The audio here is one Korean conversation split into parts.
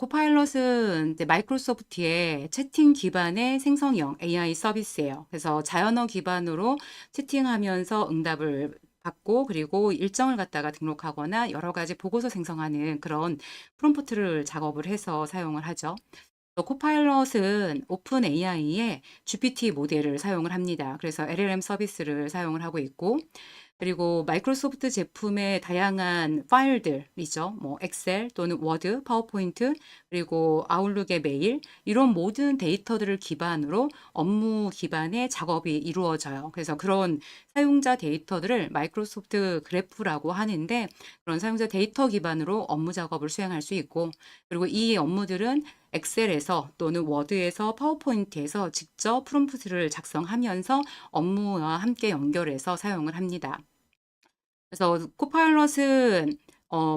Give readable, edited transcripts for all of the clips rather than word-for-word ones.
코파일럿은 이제 마이크로소프트의 채팅 기반의 생성형 AI 서비스예요. 그래서 자연어 기반으로 채팅하면서 응답을 받고 그리고 일정을 갖다가 등록하거나 여러 가지 보고서 생성하는 그런 프롬프트를 작업을 해서 사용을 하죠. 또 코파일럿은 오픈 AI의 GPT 모델을 사용을 합니다. 그래서 LLM 서비스를 사용을 하고 있고, 그리고 마이크로소프트 제품의 다양한 파일들이죠. 뭐 엑셀 또는 워드, 파워포인트, 그리고 아웃룩의 메일 이런 모든 데이터들을 기반으로 업무 기반의 작업이 이루어져요. 그래서 그런 사용자 데이터들을 마이크로소프트 그래프라고 하는데 그런 사용자 데이터 기반으로 업무 작업을 수행할 수 있고 그리고 이 업무들은 엑셀에서 또는 워드에서 파워포인트에서 직접 프롬프트를 작성하면서 업무와 함께 연결해서 사용을 합니다. 그래서 코파일럿은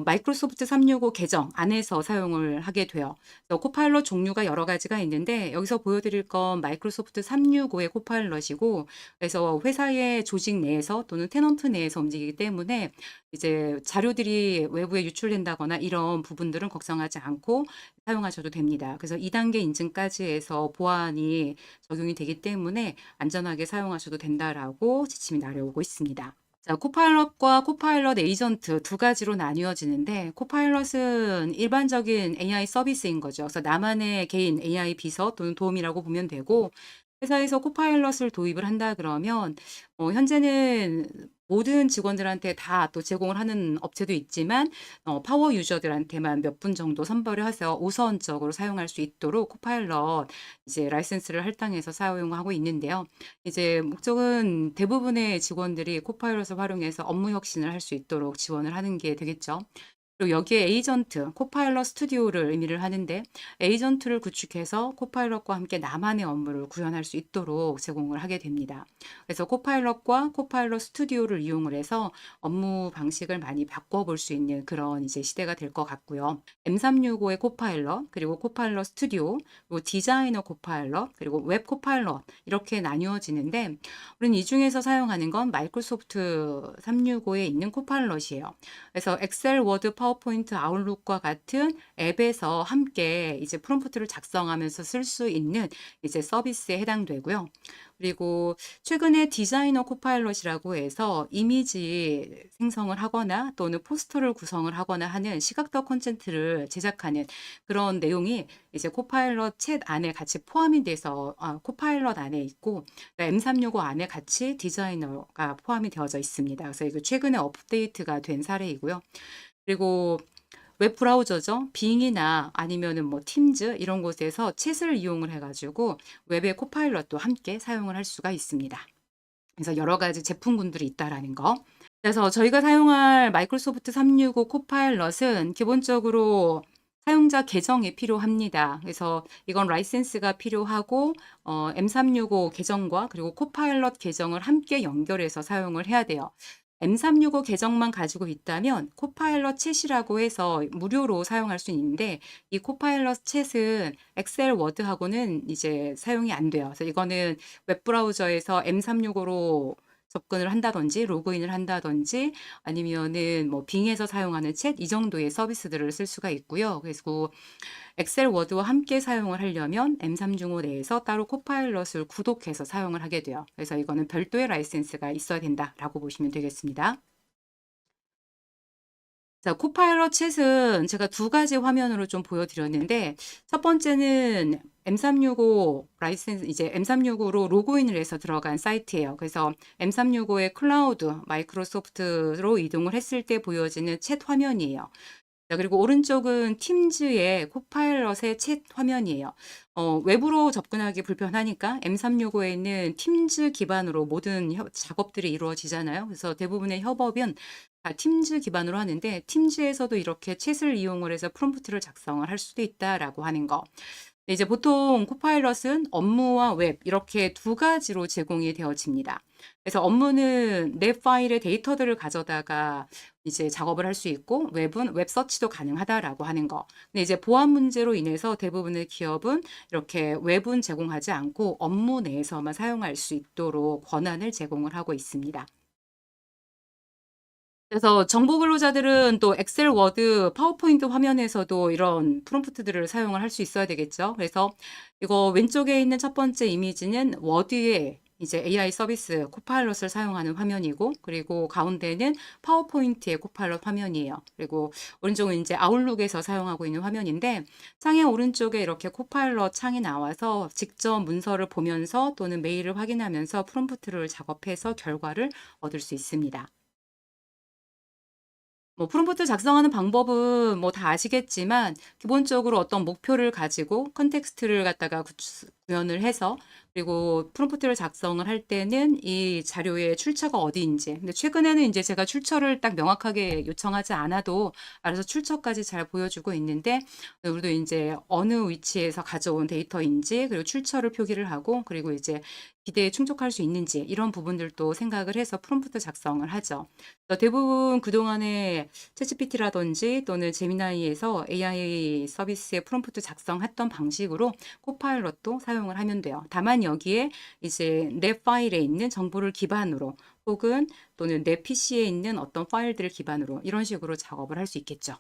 마이크로소프트 365 계정 안에서 사용을 하게 돼요. 그래서 코파일럿 종류가 여러 가지가 있는데 여기서 보여드릴 건 마이크로소프트 365의 코파일럿이고 그래서 회사의 조직 내에서 또는 테넌트 내에서 움직이기 때문에 이제 자료들이 외부에 유출된다거나 이런 부분들은 걱정하지 않고 사용하셔도 됩니다. 그래서 2단계 인증까지 해서 보안이 적용이 되기 때문에 안전하게 사용하셔도 된다라고 지침이 내려오고 있습니다. 자, 코파일럿과 코파일럿 에이전트 두 가지로 나뉘어지는데 코파일럿은 일반적인 AI 서비스인 거죠. 그래서 나만의 개인 AI 비서 또는 도움이라고 보면 되고 회사에서 코파일럿을 도입을 한다 그러면 현재는 모든 직원들한테 다 또 제공을 하는 업체도 있지만 파워 유저들한테만 몇 분 정도 선별을 해서 우선적으로 사용할 수 있도록 코파일럿 이제 라이센스를 할당해서 사용하고 있는데요. 이제 목적은 대부분의 직원들이 코파일럿을 활용해서 업무 혁신을 할 수 있도록 지원을 하는 게 되겠죠. 그리고 여기에 에이전트, 코파일럿 스튜디오를 의미를 하는데 에이전트를 구축해서 코파일럿과 함께 나만의 업무를 구현할 수 있도록 제공을 하게 됩니다. 그래서 코파일럿과 코파일럿 스튜디오를 이용을 해서 업무 방식을 많이 바꿔볼 수 있는 그런 이제 시대가 될 것 같고요. M365의 코파일럿, 그리고 코파일럿 스튜디오, 그리고 디자이너 코파일럿, 그리고 웹 코파일럿 이렇게 나뉘어지는데 우리는 이 중에서 사용하는 건 마이크로소프트 365에 있는 코파일럿이에요. 그래서 엑셀, 워드, 파워포인트, 아웃룩과 같은 앱에서 함께 이제 프롬프트를 작성하면서 쓸 수 있는 이제 서비스에 해당되고요. 그리고 최근에 디자이너 코파일럿이라고 해서 이미지 생성을 하거나 또는 포스터를 구성을 하거나 하는 시각적 콘텐츠를 제작하는 그런 내용이 이제 코파일럿 챗 안에 같이 포함이 돼서 코파일럿 안에 있고 M365 안에 같이 디자이너가 포함이 되어져 있습니다. 그래서 이거 최근에 업데이트가 된 사례이고요. 그리고 웹 브라우저죠. 빙이나 아니면은 뭐 팀즈 이런 곳에서 챗을 이용을 해가지고 웹의 코파일럿도 함께 사용을 할 수가 있습니다. 그래서 여러 가지 제품군들이 있다라는 거. 그래서 저희가 사용할 마이크로소프트 365 코파일럿은 기본적으로 사용자 계정이 필요합니다. 그래서 이건 라이센스가 필요하고 M365 계정과 그리고 코파일럿 계정을 함께 연결해서 사용을 해야 돼요. M365 계정만 가지고 있다면 코파일럿 챗이라고 해서 무료로 사용할 수 있는데 이 코파일럿 챗은 엑셀 워드하고는 이제 사용이 안 돼요. 그래서 이거는 웹브라우저에서 M365로 접근을 한다든지 로그인을 한다든지 아니면은 뭐 빙에서 사용하는 챗 이 정도의 서비스들을 쓸 수가 있고요. 그래서 엑셀 워드와 함께 사용을 하려면 M365 내에서 따로 코파일럿을 구독해서 사용을 하게 돼요. 그래서 이거는 별도의 라이센스가 있어야 된다라고 보시면 되겠습니다. 자, 코파일럿 챗은 제가 두 가지 화면으로 좀 보여드렸는데 첫 번째는 M365 라이센스 이제 M365로 로그인을 해서 들어간 사이트예요. 그래서 M365의 클라우드 마이크로소프트로 이동을 했을 때 보여지는 챗 화면이에요. 자, 그리고 오른쪽은 팀즈의 코파일럿의 챗 화면이에요. 외부로 접근하기 불편하니까 M365에 있는 팀즈 기반으로 모든 작업들이 이루어지잖아요. 그래서 대부분의 협업은 다 팀즈 기반으로 하는데 팀즈에서도 이렇게 챗을 이용을 해서 프롬프트를 작성을 할 수도 있다라고 하는 거. 네, 이제 보통 코파일럿은 업무와 웹 이렇게 두 가지로 제공이 되어집니다. 그래서 업무는 내 파일의 데이터들을 가져다가 이제 작업을 할 수 있고 웹은 웹 서치도 가능하다라고 하는 거. 근데 이제 보안 문제로 인해서 대부분의 기업은 이렇게 웹은 제공하지 않고 업무 내에서만 사용할 수 있도록 권한을 제공을 하고 있습니다. 그래서 정보 근로자들은 또 엑셀, 워드, 파워포인트 화면에서도 이런 프롬프트들을 사용을 할 수 있어야 되겠죠. 그래서 이거 왼쪽에 있는 첫 번째 이미지는 워드에 이제 AI 서비스 코파일럿을 사용하는 화면이고, 그리고 가운데는 파워포인트의 코파일럿 화면이에요. 그리고 오른쪽은 이제 아웃룩에서 사용하고 있는 화면인데, 창의 오른쪽에 이렇게 코파일럿 창이 나와서 직접 문서를 보면서 또는 메일을 확인하면서 프롬프트를 작업해서 결과를 얻을 수 있습니다. 뭐 프롬프트 작성하는 방법은 뭐 다 아시겠지만, 기본적으로 어떤 목표를 가지고 컨텍스트를 갖다가 구현을 해서, 그리고 프롬프트를 작성을 할 때는 이 자료의 출처가 어디인지. 근데 최근에는 이제 제가 출처를 딱 명확하게 요청하지 않아도 알아서 출처까지 잘 보여주고 있는데, 우리도 이제 어느 위치에서 가져온 데이터인지, 그리고 출처를 표기를 하고, 그리고 이제 기대에 충족할 수 있는지, 이런 부분들도 생각을 해서 프롬프트 작성을 하죠. 대부분 그동안에 챗GPT라든지 또는 제미나이에서 AI 서비스의 프롬프트 작성했던 방식으로 코파일럿도 사용을 하면 돼요. 다만 여기에 이제 내 파일에 있는 정보를 기반으로, 혹은 또는 내 PC에 있는 어떤 파일들을 기반으로 이런 식으로 작업을 할 수 있겠죠.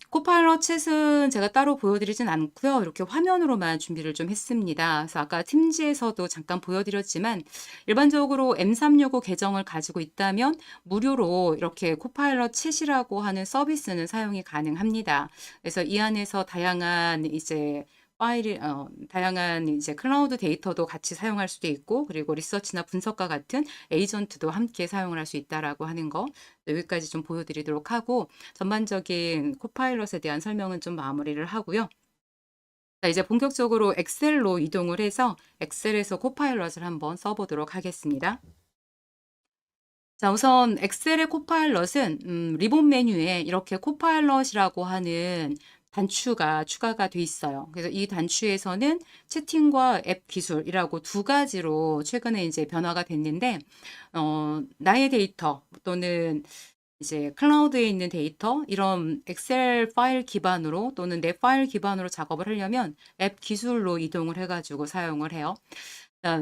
코파일럿 챗은 제가 따로 보여드리진 않고요. 이렇게 화면으로만 준비를 좀 했습니다. 그래서 아까 팀즈에서도 잠깐 보여드렸지만, 일반적으로 M365 계정을 가지고 있다면 무료로 이렇게 코파일럿 챗이라고 하는 서비스는 사용이 가능합니다. 그래서 이 안에서 다양한 이제 클라우드 데이터도 같이 사용할 수도 있고, 그리고 리서치나 분석과 같은 에이전트도 함께 사용을 할 수 있다라고 하는 거, 여기까지 좀 보여드리도록 하고, 전반적인 코파일럿에 대한 설명은 좀 마무리를 하고요. 자, 이제 본격적으로 엑셀로 이동을 해서 엑셀에서 코파일럿을 한번 써보도록 하겠습니다. 자, 우선 엑셀의 코파일럿은 리본 메뉴에 이렇게 코파일럿이라고 하는 단추가 추가가 돼 있어요. 그래서 이 단추에서는 채팅과 앱 기술이라고 두 가지로 최근에 이제 변화가 됐는데, 나의 데이터 또는 이제 클라우드에 있는 데이터, 이런 엑셀 파일 기반으로 또는 내 파일 기반으로 작업을 하려면 앱 기술로 이동을 해가지고 사용을 해요.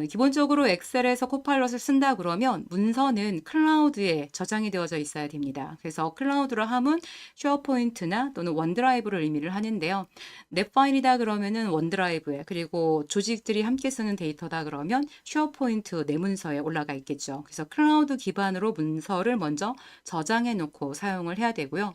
기본적으로 엑셀에서 코파일럿을 쓴다 그러면 문서는 클라우드에 저장이 되어져 있어야 됩니다. 그래서 클라우드로 하면 쉐어포인트나 또는 원드라이브를 의미를 하는데요. 내 파일이다 그러면은 원드라이브에, 그리고 조직들이 함께 쓰는 데이터다 그러면 쉐어포인트 내 문서에 올라가 있겠죠. 그래서 클라우드 기반으로 문서를 먼저 저장해 놓고 사용을 해야 되고요.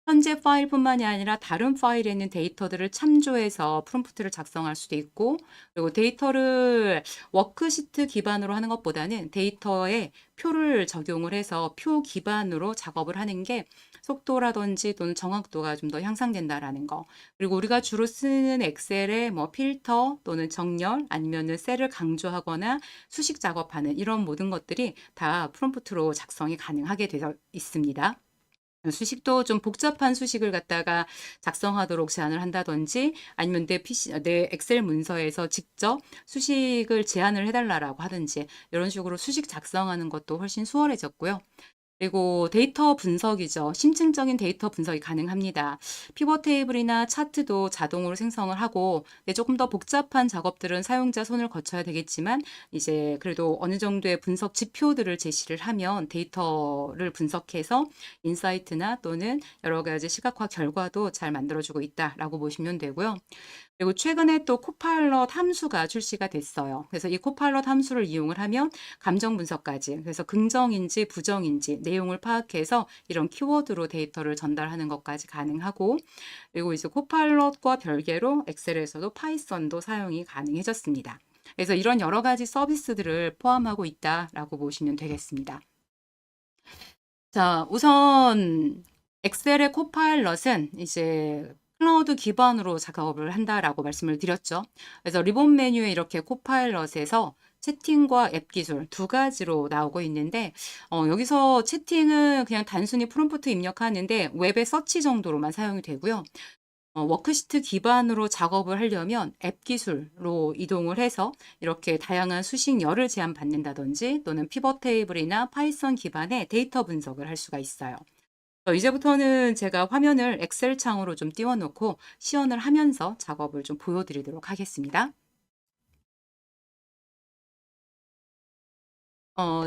현재 파일뿐만이 아니라 다른 파일에 있는 데이터들을 참조해서 프롬프트를 작성할 수도 있고, 그리고 데이터를 워크시트 기반으로 하는 것보다는 데이터에 표를 적용을 해서 표 기반으로 작업을 하는 게 속도라든지 또는 정확도가 좀 더 향상된다라는 거. 그리고 우리가 주로 쓰는 엑셀의 뭐 필터 또는 정렬, 아니면은 셀을 강조하거나 수식 작업하는 이런 모든 것들이 다 프롬프트로 작성이 가능하게 되어 있습니다. 수식도 좀 복잡한 수식을 갖다가 작성하도록 제안을 한다든지, 아니면 내 엑셀 문서에서 직접 수식을 제안을 해달라고 하든지, 이런 식으로 수식 작성하는 것도 훨씬 수월해졌고요. 그리고 데이터 분석이죠. 심층적인 데이터 분석이 가능합니다. 피벗 테이블이나 차트도 자동으로 생성을 하고, 조금 더 복잡한 작업들은 사용자 손을 거쳐야 되겠지만, 이제 그래도 어느 정도의 분석 지표들을 제시를 하면 데이터를 분석해서 인사이트나 또는 여러 가지 시각화 결과도 잘 만들어주고 있다라고 보시면 되고요. 그리고 최근에 또 코파일럿 함수가 출시가 됐어요. 그래서 이 코파일럿 함수를 이용을 하면 감정 분석까지, 그래서 긍정인지 부정인지 내용을 파악해서 이런 키워드로 데이터를 전달하는 것까지 가능하고, 그리고 이제 코파일럿과 별개로 엑셀에서도 파이썬도 사용이 가능해졌습니다. 그래서 이런 여러 가지 서비스들을 포함하고 있다라고 보시면 되겠습니다. 자, 우선 엑셀의 코파일럿은 이제 클라우드 기반으로 작업을 한다라고 말씀을 드렸죠. 그래서 리본 메뉴에 이렇게 코파일럿에서 채팅과 앱 기술 두 가지로 나오고 있는데, 여기서 채팅은 그냥 단순히 프롬프트 입력하는데 웹의 서치 정도로만 사용이 되고요. 워크시트 기반으로 작업을 하려면 앱 기술로 이동을 해서 이렇게 다양한 수식열을 제한받는다든지, 또는 피벗 테이블이나 파이썬 기반의 데이터 분석을 할 수가 있어요. 이제부터는 제가 화면을 엑셀 창으로 좀 띄워놓고 시연을 하면서 작업을 좀 보여드리도록 하겠습니다.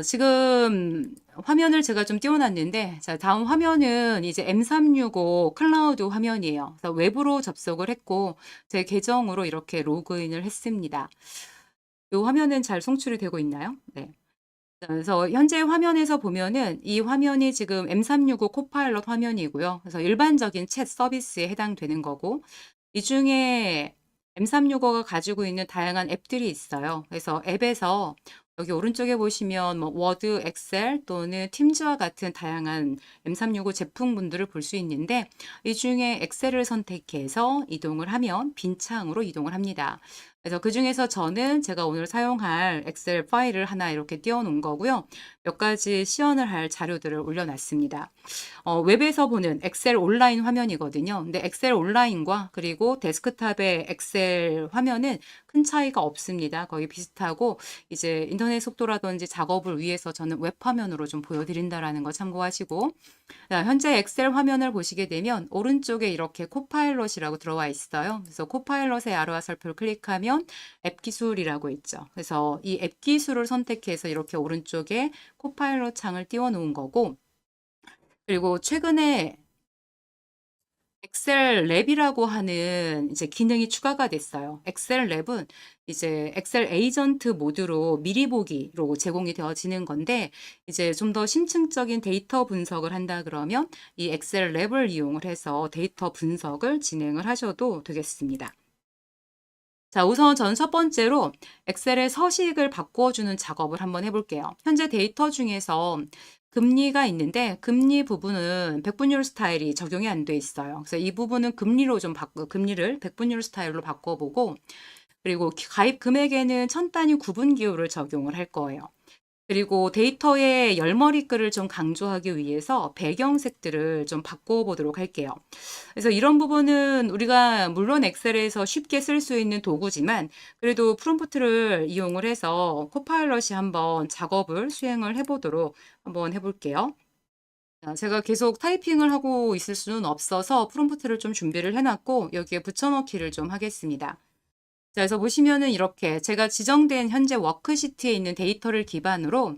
지금 화면을 제가 좀 띄워 놨는데, 자, 다음 화면은 이제 M365 클라우드 화면이에요. 그래서 웹으로 접속을 했고, 제 계정으로 이렇게 로그인을 했습니다. 이 화면은 잘 송출이 되고 있나요? 네. 그래서 현재 화면에서 보면은 이 화면이 지금 M365 코파일럿 화면이고요. 그래서 일반적인 챗 서비스에 해당되는 거고, 이 중에 M365가 가지고 있는 다양한 앱들이 있어요. 그래서 앱에서 여기 오른쪽에 보시면 뭐 워드, 엑셀 또는 팀즈와 같은 다양한 M365 제품군들을 볼 수 있는데, 이 중에 엑셀을 선택해서 이동을 하면 빈 창으로 이동을 합니다. 그래서 그중에서 저는 제가 오늘 사용할 엑셀 파일을 하나 이렇게 띄워 놓은 거고요. 몇 가지 시연을 할 자료들을 올려놨습니다. 웹에서 보는 엑셀 온라인 화면이거든요. 근데 엑셀 온라인과 그리고 데스크탑의 엑셀 화면은 큰 차이가 없습니다. 거의 비슷하고, 이제 인터넷 속도라든지 작업을 위해서 저는 웹 화면으로 좀 보여드린다라는 거 참고하시고, 자, 현재 엑셀 화면을 보시게 되면 오른쪽에 이렇게 코파일럿이라고 들어와 있어요. 그래서 코파일럿의 아로아 설표를 클릭하면 앱 기술이라고 있죠. 그래서 이 앱 기술을 선택해서 이렇게 오른쪽에 코파일럿 창을 띄워 놓은 거고, 그리고 최근에 엑셀 랩이라고 하는 이제 기능이 추가가 됐어요. 엑셀 랩은 이제 엑셀 에이전트 모드로 미리 보기로 제공이 되어지는 건데, 이제 좀 더 심층적인 데이터 분석을 한다 그러면 이 엑셀 랩을 이용을 해서 데이터 분석을 진행을 하셔도 되겠습니다. 자, 우선 저는 첫 번째로 엑셀의 서식을 바꿔주는 작업을 한번 해볼게요. 현재 데이터 중에서 금리가 있는데, 금리 부분은 백분율 스타일이 적용이 안 돼 있어요. 그래서 이 부분은 금리를 백분율 스타일로 바꿔보고, 그리고 가입 금액에는 천 단위 구분 기호를 적용을 할 거예요. 그리고 데이터의 열머리글을 좀 강조하기 위해서 배경색들을 좀 바꿔보도록 할게요. 그래서 이런 부분은 우리가 물론 엑셀에서 쉽게 쓸 수 있는 도구지만, 그래도 프롬프트를 이용을 해서 코파일럿이 한번 작업을 수행을 해보도록 한번 해볼게요. 자, 제가 계속 타이핑을 하고 있을 수는 없어서 프롬프트를 좀 준비를 해놨고, 여기에 붙여넣기를 좀 하겠습니다. 자, 그래서 보시면은 이렇게 제가 지정된 현재 워크시트에 있는 데이터를 기반으로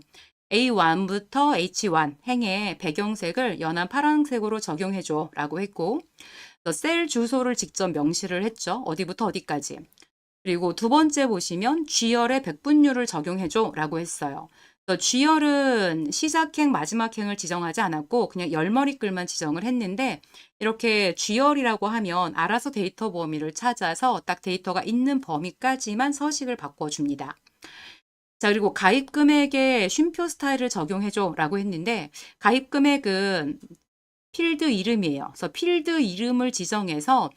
A1부터 H1 행의 배경색을 연한 파란색으로 적용해줘 라고 했고, 셀 주소를 직접 명시를 했죠. 어디부터 어디까지. 그리고 두 번째 보시면 G열의 백분율을 적용해줘 라고 했어요. G열은 시작행, 마지막행을 지정하지 않았고 그냥 열머리글만 지정을 했는데, 이렇게 G열이라고 하면 알아서 데이터 범위를 찾아서 딱 데이터가 있는 범위까지만 서식을 바꿔줍니다. 자, 그리고 가입 금액에 쉼표 스타일을 적용해줘 라고 했는데, 가입 금액은 필드 이름이에요. 그래서 필드 이름을 지정해서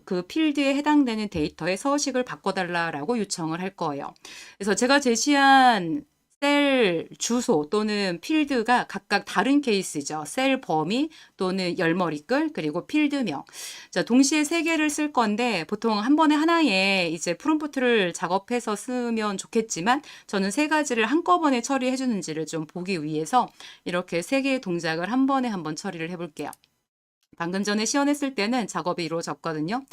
그 필드에 해당되는 데이터의 서식을 바꿔달라라고 요청을 할 거예요. 그래서 제가 제시한 셀 주소 또는 필드가 각각 다른 케이스죠. 셀 범위 또는 열머리글 그리고 필드명. 자, 동시에 세 개를 쓸 건데 보통 한 번에 하나에 이제 프롬프트를 작업해서 쓰면 좋겠지만, 저는 세 가지를 한꺼번에 처리해 주는지를 좀 보기 위해서 이렇게 세 개의 동작을 한 번에 한번 처리를 해볼게요. 방금 전에 시연했을 때는 작업이 이루어졌거든요.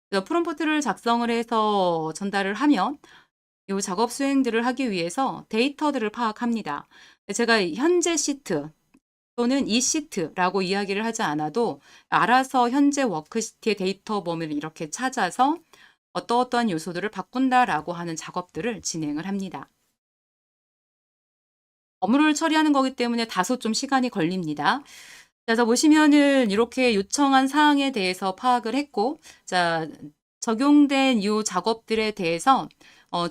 그래서 프롬프트를 작성을 해서 전달을 하면 이 작업 수행들을 하기 위해서 데이터들을 파악합니다. 제가 현재 시트 또는 이 시트라고 이야기를 하지 않아도 알아서 현재 워크시트의 데이터 범위를 이렇게 찾아서 어떠어떠한 요소들을 바꾼다라고 하는 작업들을 진행을 합니다. 업무를 처리하는 거기 때문에 다소 좀 시간이 걸립니다. 그래서 보시면은 이렇게 요청한 사항에 대해서 파악을 했고, 자, 적용된 이 작업들에 대해서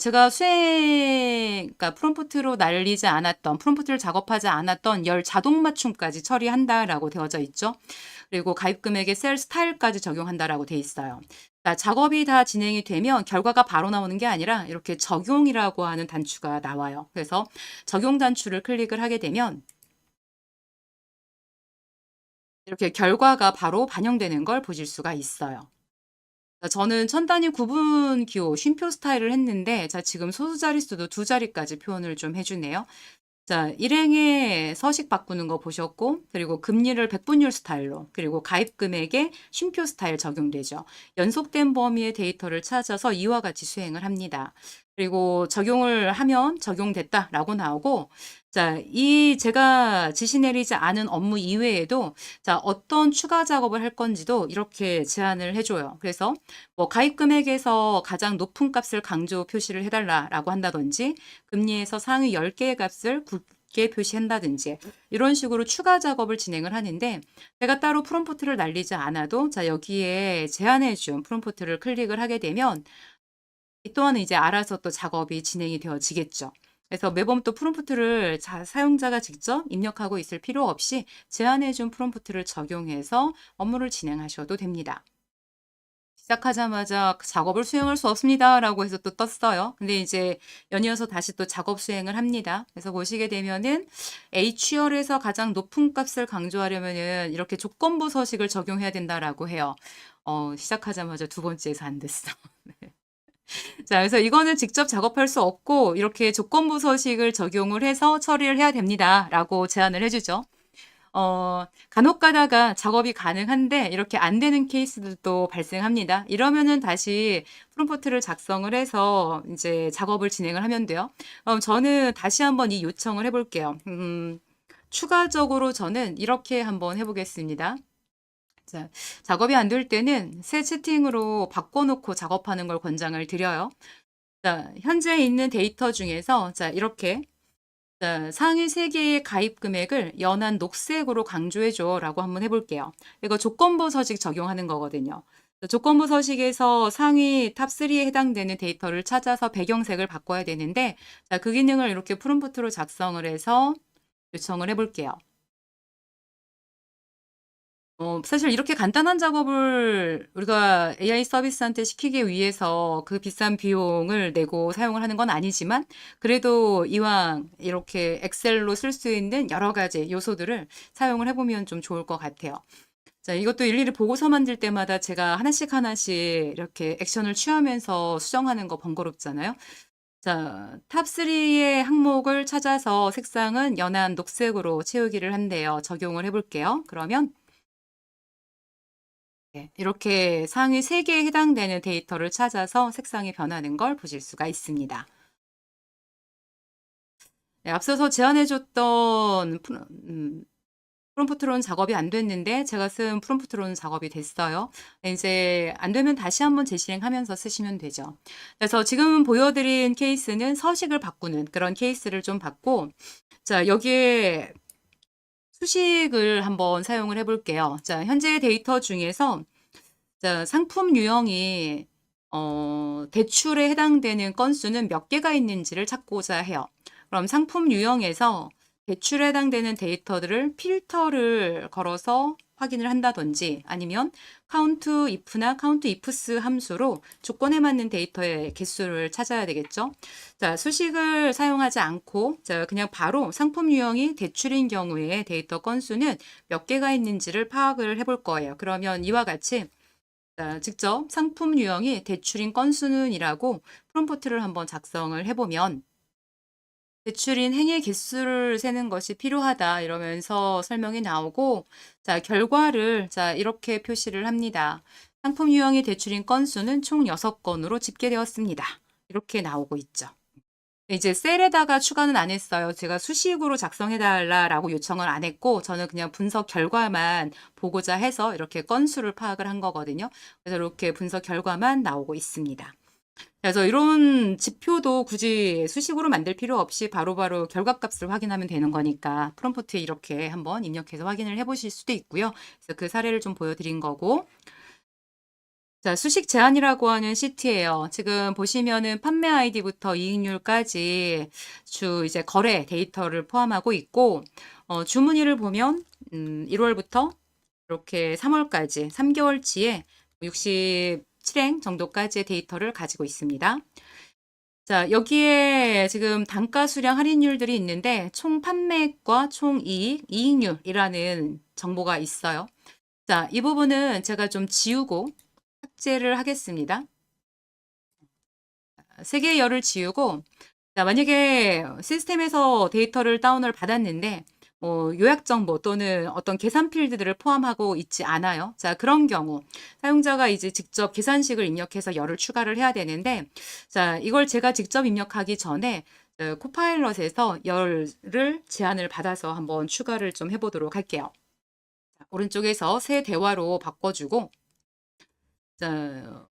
제가 그러니까 프롬프트로 날리지 않았던, 프롬프트를 작업하지 않았던 열 자동 맞춤까지 처리한다라고 되어져 있죠. 그리고 가입 금액의 셀 스타일까지 적용한다라고 돼 있어요. 자, 작업이 다 진행이 되면 결과가 바로 나오는 게 아니라 이렇게 적용이라고 하는 단추가 나와요. 그래서 적용 단추를 클릭을 하게 되면 이렇게 결과가 바로 반영되는 걸 보실 수가 있어요. 저는 천 단위 구분 기호 쉼표 스타일을 했는데, 자, 지금 소수 자릿수도 두 자리까지 표현을 좀 해주네요. 자, 일행의 서식 바꾸는 거 보셨고, 그리고 금리를 백분율 스타일로, 그리고 가입 금액에 쉼표 스타일 적용되죠. 연속된 범위의 데이터를 찾아서 이와 같이 수행을 합니다. 그리고 적용을 하면 적용됐다라고 나오고, 자, 이 제가 지시 내리지 않은 업무 이외에도 자, 어떤 추가 작업을 할 건지도 이렇게 제안을 해줘요. 그래서 뭐 가입 금액에서 가장 높은 값을 강조 표시를 해달라라고 한다든지, 금리에서 상위 10개의 값을 굳게 표시한다든지, 이런 식으로 추가 작업을 진행을 하는데, 제가 따로 프롬프트를 날리지 않아도 자, 여기에 제안해준 프롬프트를 클릭을 하게 되면 이 또한 이제 알아서 또 작업이 진행이 되어지겠죠. 그래서 매번 또 프롬프트를 사용자가 직접 입력하고 있을 필요 없이 제안해준 프롬프트를 적용해서 업무를 진행하셔도 됩니다. 시작하자마자 작업을 수행할 수 없습니다라고 해서 또 떴어요. 근데 이제 연이어서 다시 또 작업 수행을 합니다. 그래서 보시게 되면은 HR에서 가장 높은 값을 강조하려면은 이렇게 조건부 서식을 적용해야 된다라고 해요. 시작하자마자 두 번째에서 안 됐어. 자, 그래서 이거는 직접 작업할 수 없고 이렇게 조건부 서식을 적용을 해서 처리를 해야 됩니다라고 제안을 해주죠. 간혹 가다가 작업이 가능한데 이렇게 안 되는 케이스들도 발생합니다. 이러면은 다시 프롬프트를 작성을 해서 이제 작업을 진행을 하면 돼요. 저는 다시 한번 이 요청을 해볼게요. 추가적으로 저는 이렇게 한번 해보겠습니다. 자, 작업이 안 될 때는 새 채팅으로 바꿔놓고 작업하는 걸 권장을 드려요. 자, 현재 있는 데이터 중에서 자, 이렇게 자, 상위 3개의 가입 금액을 연한 녹색으로 강조해줘 라고 한번 해볼게요. 이거 조건부 서식 적용하는 거거든요. 조건부 서식에서 상위 탑3에 해당되는 데이터를 찾아서 배경색을 바꿔야 되는데, 자, 그 기능을 이렇게 프롬프트로 작성을 해서 요청을 해볼게요. 사실 이렇게 간단한 작업을 우리가 AI 서비스한테 시키기 위해서 그 비싼 비용을 내고 사용을 하는 건 아니지만, 그래도 이왕 이렇게 엑셀로 쓸 수 있는 여러 가지 요소들을 사용을 해보면 좀 좋을 것 같아요. 자, 이것도 일일이 보고서 만들 때마다 제가 하나씩 하나씩 이렇게 액션을 취하면서 수정하는 거 번거롭잖아요. 자, 탑3의 항목을 찾아서 색상은 연한 녹색으로 채우기를 한대요. 적용을 해볼게요. 그러면 네, 이렇게 상위 3개에 해당되는 데이터를 찾아서 색상이 변하는 걸 보실 수가 있습니다. 네, 앞서서 제안해줬던 프롬프트로는 작업이 안 됐는데 제가 쓴 프롬프트로는 작업이 됐어요. 네, 이제 안 되면 다시 한번 재실행하면서 쓰시면 되죠. 그래서 지금 보여드린 케이스는 서식을 바꾸는 그런 케이스를 좀 봤고, 자, 여기에 수식을 한번 사용을 해볼게요. 자, 현재 데이터 중에서 자, 상품 유형이 대출에 해당되는 건수는 몇 개가 있는지를 찾고자 해요. 그럼 상품 유형에서 대출에 해당되는 데이터들을 필터를 걸어서 확인을 한다든지, 아니면 count if나 count ifs 함수로 조건에 맞는 데이터의 개수를 찾아야 되겠죠. 자, 수식을 사용하지 않고 자, 그냥 바로 상품 유형이 대출인 경우에 데이터 건수는 몇 개가 있는지를 파악을 해볼 거예요. 그러면 이와 같이 자, 직접 상품 유형이 대출인 건수는이라고 프롬프트를 한번 작성을 해보면, 대출인 행의 개수를 세는 것이 필요하다 이러면서 설명이 나오고, 자, 결과를 자, 이렇게 표시를 합니다. 상품 유형이 대출인 건수는 총 6건으로 집계되었습니다. 이렇게 나오고 있죠. 이제 셀에다가 추가는 안 했어요. 제가 수식으로 작성해달라고 요청을 안 했고, 저는 그냥 분석 결과만 보고자 해서 이렇게 건수를 파악을 한 거거든요. 그래서 이렇게 분석 결과만 나오고 있습니다. 그래서 이런 지표도 굳이 수식으로 만들 필요 없이 바로바로 결과값을 확인하면 되는 거니까 프롬프트에 이렇게 한번 입력해서 확인을 해보실 수도 있고요. 그래서 그 사례를 좀 보여드린 거고, 자, 수식 제한이라고 하는 시트예요. 지금 보시면은 판매 아이디부터 이익률까지 주 이제 거래 데이터를 포함하고 있고, 주문일을 보면 1월부터 이렇게 3월까지 3개월치에 67행 정도까지의 데이터를 가지고 있습니다. 자, 여기에 지금 단가 수량 할인율들이 있는데 총 판매액과 총 이익, 이익률이라는 정보가 있어요. 자, 이 부분은 제가 좀 지우고 삭제를 하겠습니다. 세 개의 열을 지우고, 자, 만약에 시스템에서 데이터를 다운을 받았는데 요약 정보 또는 어떤 계산 필드들을 포함하고 있지 않아요. 자, 그런 경우 사용자가 이제 직접 계산식을 입력해서 열을 추가를 해야 되는데, 자, 이걸 제가 직접 입력하기 전에 코파일럿에서 열을 제한을 받아서 한번 추가를 좀 해보도록 할게요. 자, 오른쪽에서 새 대화로 바꿔주고, 자,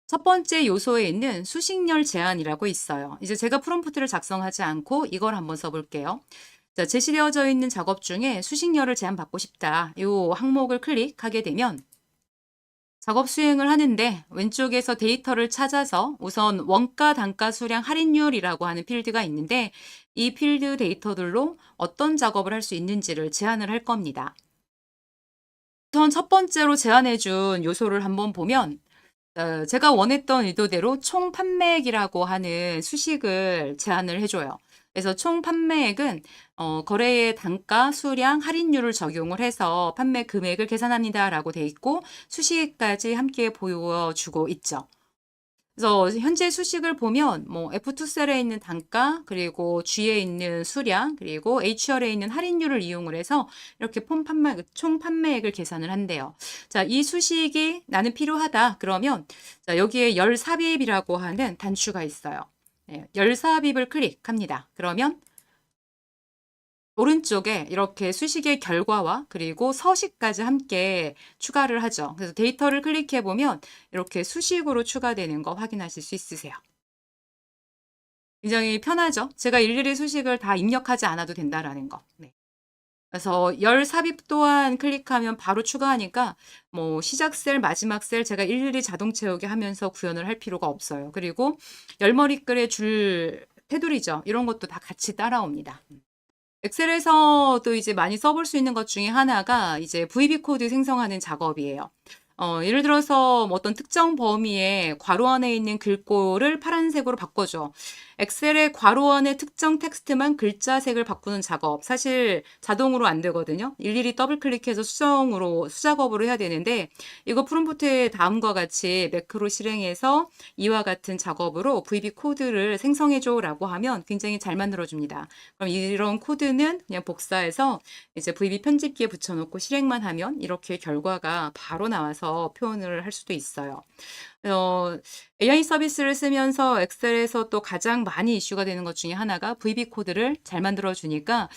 첫 번째 요소에 있는 수식열 제한이라고 있어요. 이제 제가 프롬프트를 작성하지 않고 이걸 한번 써볼게요. 자, 제시되어져 있는 작업 중에 수식열을 제한받고 싶다. 이 항목을 클릭하게 되면 작업 수행을 하는데 왼쪽에서 데이터를 찾아서 우선 원가, 단가, 수량, 할인율이라고 하는 필드가 있는데 이 필드 데이터들로 어떤 작업을 할 수 있는지를 제한을 할 겁니다. 우선 첫 번째로 제한해 준 요소를 한번 보면 제가 원했던 의도대로 총 판매액이라고 하는 수식을 제한을 해줘요. 그래서 총 판매액은 거래의 단가, 수량, 할인율을 적용을 해서 판매 금액을 계산합니다라고 돼 있고 수식까지 함께 보여주고 있죠. 그래서 현재 수식을 보면 뭐 F2셀에 있는 단가, 그리고 G에 있는 수량, 그리고 HR에 있는 할인율을 이용을 해서 이렇게 총 판매액을 계산을 한대요. 자, 이 수식이 나는 필요하다. 그러면 자, 여기에 열 삽입이라고 하는 단추가 있어요. 네, 열 삽입을 클릭합니다. 그러면 오른쪽에 이렇게 수식의 결과와 그리고 서식까지 함께 추가를 하죠. 그래서 데이터를 클릭해 보면 이렇게 수식으로 추가되는 거 확인하실 수 있으세요. 굉장히 편하죠. 제가 일일이 수식을 다 입력하지 않아도 된다라는 거. 네. 그래서 열 삽입 또한 클릭하면 바로 추가하니까 뭐 시작 셀, 마지막 셀 제가 일일이 자동 채우게 하면서 구현을 할 필요가 없어요. 그리고 열머리글의 줄 테두리죠. 이런 것도 다 같이 따라옵니다. 엑셀에서도 이제 많이 써볼 수 있는 것 중에 하나가 이제 VB 코드 생성하는 작업이에요. 예를 들어서 뭐 어떤 특정 범위에 괄호 안에 있는 글꼴을 파란색으로 바꿔줘. 엑셀의 괄호 안에 특정 텍스트만 글자색을 바꾸는 작업. 사실 자동으로 안 되거든요. 일일이 더블 클릭해서 수작업으로 해야 되는데 이거 프롬프트에 다음과 같이 매크로 실행해서 이와 같은 작업으로 VB 코드를 생성해줘라고 하면 굉장히 잘 만들어줍니다. 그럼 이런 코드는 그냥 복사해서 이제 VB 편집기에 붙여놓고 실행만 하면 이렇게 결과가 바로 나와서 표현을 할 수도 있어요. AI 서비스를 쓰면서 엑셀에서 또 가장 많이 이슈가 되는 것 중에 하나가 VB 코드를 잘 만들어 주니까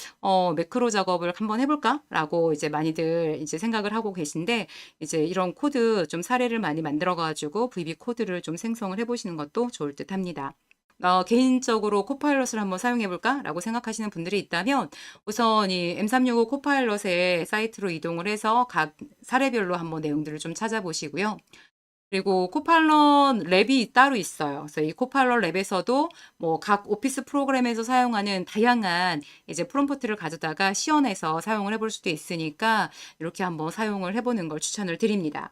매크로 작업을 한번 해볼까라고 이제 많이들 이제 생각을 하고 계신데 이제 이런 코드 좀 사례를 많이 만들어 가지고 VB 코드를 좀 생성을 해보시는 것도 좋을 듯 합니다. 개인적으로 코파일럿을 한번 사용해 볼까라고 생각하시는 분들이 있다면 우선 이 M365 코파일럿의 사이트로 이동을 해서 각 사례별로 한번 내용들을 좀 찾아보시고요. 그리고 코파일럿 랩이 따로 있어요. 그래서 이 코파일럿 랩에서도 뭐 각 오피스 프로그램에서 사용하는 다양한 이제 프롬프트를 가져다가 시연해서 사용을 해볼 수도 있으니까 이렇게 한번 사용을 해보는 걸 추천을 드립니다.